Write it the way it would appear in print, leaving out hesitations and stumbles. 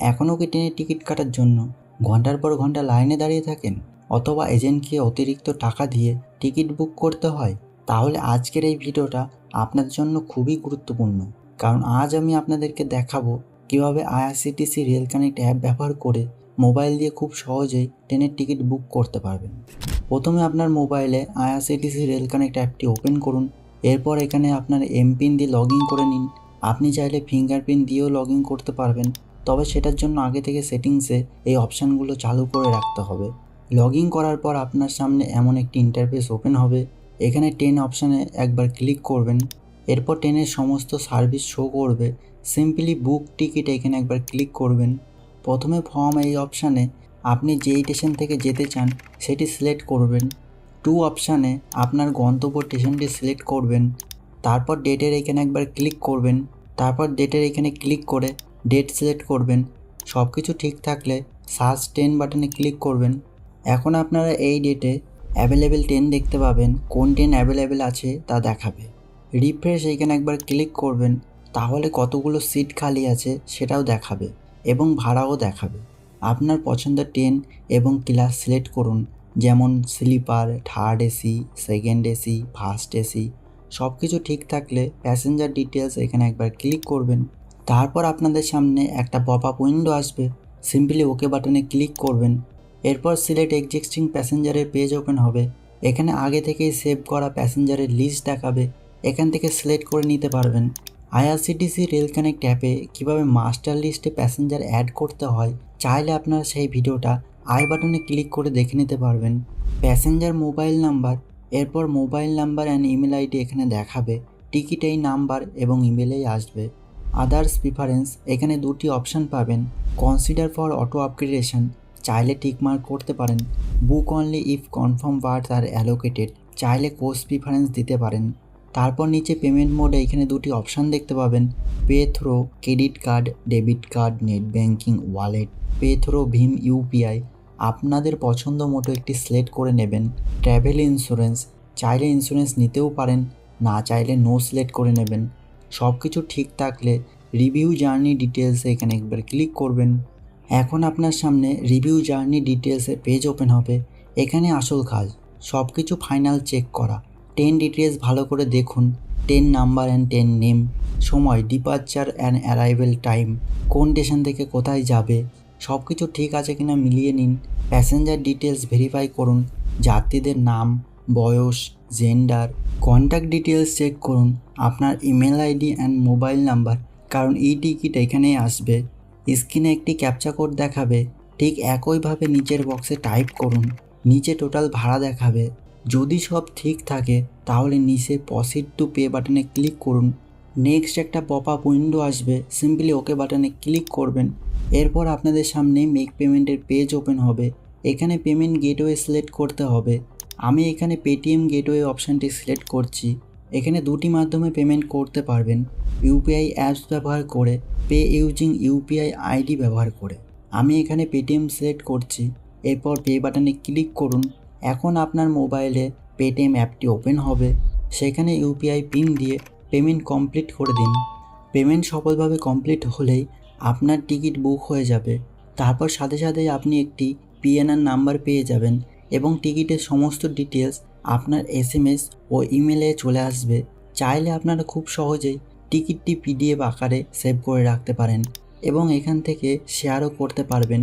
এখনও কি ট্রেনের টিকিট কাটার জন্য ঘন্টার পর ঘন্টা লাইনে দাঁড়িয়ে থাকেন, অথবা এজেন্টকে অতিরিক্ত টাকা দিয়ে টিকিট বুক করতে হয়? তাহলে আজকের এই ভিডিওটা আপনার জন্য খুবই গুরুত্বপূর্ণ, কারণ আজ আমি আপনাদেরকে দেখাবো কিভাবে আইআরসিটিসি রেল কানেক্ট অ্যাপ ব্যবহার করে মোবাইল দিয়ে খুব সহজেই ট্রেনের টিকিট বুক করতে পারবেন। প্রথমে আপনার মোবাইলে আইআরসিটিসি রেল কানেক্ট অ্যাপটি ওপেন করুন। এরপর এখানে আপনার এমপিন দিয়ে লগ ইন করে নিন। আপনি চাইলে ফিঙ্গারপ্রিন্ট দিয়েও লগ ইন করতে পারবেন, তবে সেটার জন্য আগে থেকে সেটিংসে এই অপশানগুলো চালু করে রাখতে হবে। লগ ইন করার পর আপনার সামনে এমন একটি ইন্টারফেস ওপেন হবে। এখানে ট্রেন অপশানে একবার ক্লিক করবেন। এরপর ট্রেনের সমস্ত সার্ভিস শো করবে। সিম্পলি বুক টিকিট এখানে একবার ক্লিক করবেন। প্রথমে ফর্ম এই অপশানে আপনি যেই স্টেশন থেকে যেতে চান সেটি সিলেক্ট করবেন। টু অপশানে আপনার গন্তব্য স্টেশনটি সিলেক্ট করবেন। তারপর ডেটের এখানে একবার ক্লিক করবেন। তারপর ডেটের এখানে ক্লিক করে ডেট সিলেক্ট করবেন। সব কিছু ঠিক থাকলে সার্চ ট্রেন বাটনে ক্লিক করবেন। এখন আপনারা এই ডেটে অ্যাভেলেবেল ট্রেন দেখতে পাবেন। কোন ট্রেন অ্যাভেলেবেল আছে তা দেখাবে। রিফ্রেশ এইখানে একবার ক্লিক করবেন, তাহলে কতগুলো সিট খালি আছে সেটাও দেখাবে এবং ভাড়াও দেখাবে। আপনার পছন্দের ট্রেন এবং ক্লাস সিলেক্ট করুন, যেমন sleeper, third AC, second AC, first AC. সব কিছু ঠিক থাকলে প্যাসেঞ্জার ডিটেলস এখানে একবার ক্লিক করবেন। তারপর আপনাদের সামনে একটা পপ আপ উইন্ডো আসবে। সিম্পলি ওকে বাটনে ক্লিক করবেন। এরপর সিলেক্ট এক্সিস্টিং প্যাসেঞ্জারের পেজ ওপেন হবে। এখানে আগে থেকেই সেভ করা প্যাসেঞ্জারের লিস্ট দেখাবে। এখান থেকে সিলেক্ট করে নিতে পারবেন। আইআরসিটিসি রেল কানেক্ট অ্যাপে কীভাবে মাস্টার লিস্টে প্যাসেঞ্জার অ্যাড করতে হয় চাইলে আপনারা সেই ভিডিওটা আই বাটনে ক্লিক করে দেখে নিতে পারবেন। প্যাসেঞ্জার মোবাইল নাম্বার, এরপর mobile number and email ID এখানে দেখাবে। টিকিট এই নাম্বার এবং ইমেলেই আসবে। আদার্স প্রিফারেন্স, এখানে দুটি অপশান পাবেন। কনসিডার ফর অটো আপগ্রেডেশন, চাইলে টিকমার্ক করতে পারেন। Book only if confirm berth are allocated, চাইলে কোর্স প্রিফারেন্স দিতে পারেন। তারপর নিচে পেমেন্ট মোডে এখানে দুটি অপশান দেখতে পাবেন। Pay through credit card, debit card, net banking, wallet, pay through ভীম ইউপিআই। আপনাদের পছন্দ মতো একটি সিলেক্ট করে নেবেন। ট্র্যাভেল ইন্স্যুরেন্স, চাইলে ইন্স্যুরেন্স নিতেও পারেন, না চাইলে নো সিলেক্ট করে নেবেন। সব কিছু ঠিক থাকলে রিভিউ জার্নি ডিটেলসে এখানে একবার ক্লিক করবেন। এখন আপনার সামনে রিভিউ জার্নি ডিটেলসের পেজ ওপেন হবে। এখানে আসল কাজ সব কিছু ফাইনাল চেক করা। ট্রেন ডিটেলস ভালো করে দেখুন। Train number and train name, সময়, ডিপারচার অ্যান্ড অ্যারাইভেল টাইম, কোন স্টেশন থেকে কোথায় যাবে, সব কিছু ঠিক আছে কিনা মিলিয়ে নিন। প্যাসেঞ্জার ডিটেলস ভেরিফাই করুন। যাত্রীদের নাম, বয়স, জেন্ডার, কন্ট্যাক্ট ডিটেলস চেক করুন। আপনার email ID and mobile number, কারণ ই টিকিট এখানেই আসবে। স্ক্রিনে একটি ক্যাপচা কোড দেখাবে, ঠিক একইভাবে নিচের বক্সে টাইপ করুন। নিচে টোটাল ভাড়া দেখাবে। যদি সব ঠিক থাকে তাহলে নিচে প্রসিড টু পে বাটনে ক্লিক করুন। নেক্সট একটা পপ আপ উইন্ডো আসবে। সিম্পলি ওকে বাটনে ক্লিক করবেন। এরপর আপনাদের সামনে মেক পেমেন্টের পেজ ওপেন হবে। এখানে পেমেন্ট গেটওয়ে সিলেক্ট করতে হবে। আমি এখানে পেটিএম গেটওয়ে অপশানটি সিলেক্ট করছি। এখানে দুটি মাধ্যমে পেমেন্ট করতে পারবেন, ইউপিআই অ্যাপস ব্যবহার করে, পে ইউজিং ইউপিআই আইডি ব্যবহার করে। আমি এখানে পেটিএম সিলেক্ট করছি। এরপর পে বাটনে ক্লিক করুন। এখন আপনার মোবাইলে পেটিএম অ্যাপটি ওপেন হবে। সেখানে ইউপিআই পিন দিয়ে পেমেন্ট কমপ্লিট করে দিন। পেমেন্ট সফলভাবে কমপ্লিট হলেই আপনার টিকিট বুক হয়ে যাবে। তারপর সাথে সাথেই আপনি একটি পিএনআর নাম্বার পেয়ে যাবেন এবং টিকিটের সমস্ত ডিটেলস আপনার এসএমএস ও ইমেলে চলে আসবে। চাইলে আপনারা খুব সহজেই টিকিটটি পিডিএফ আকারে সেভ করে রাখতে পারেন এবং এখান থেকে শেয়ারও করতে পারবেন।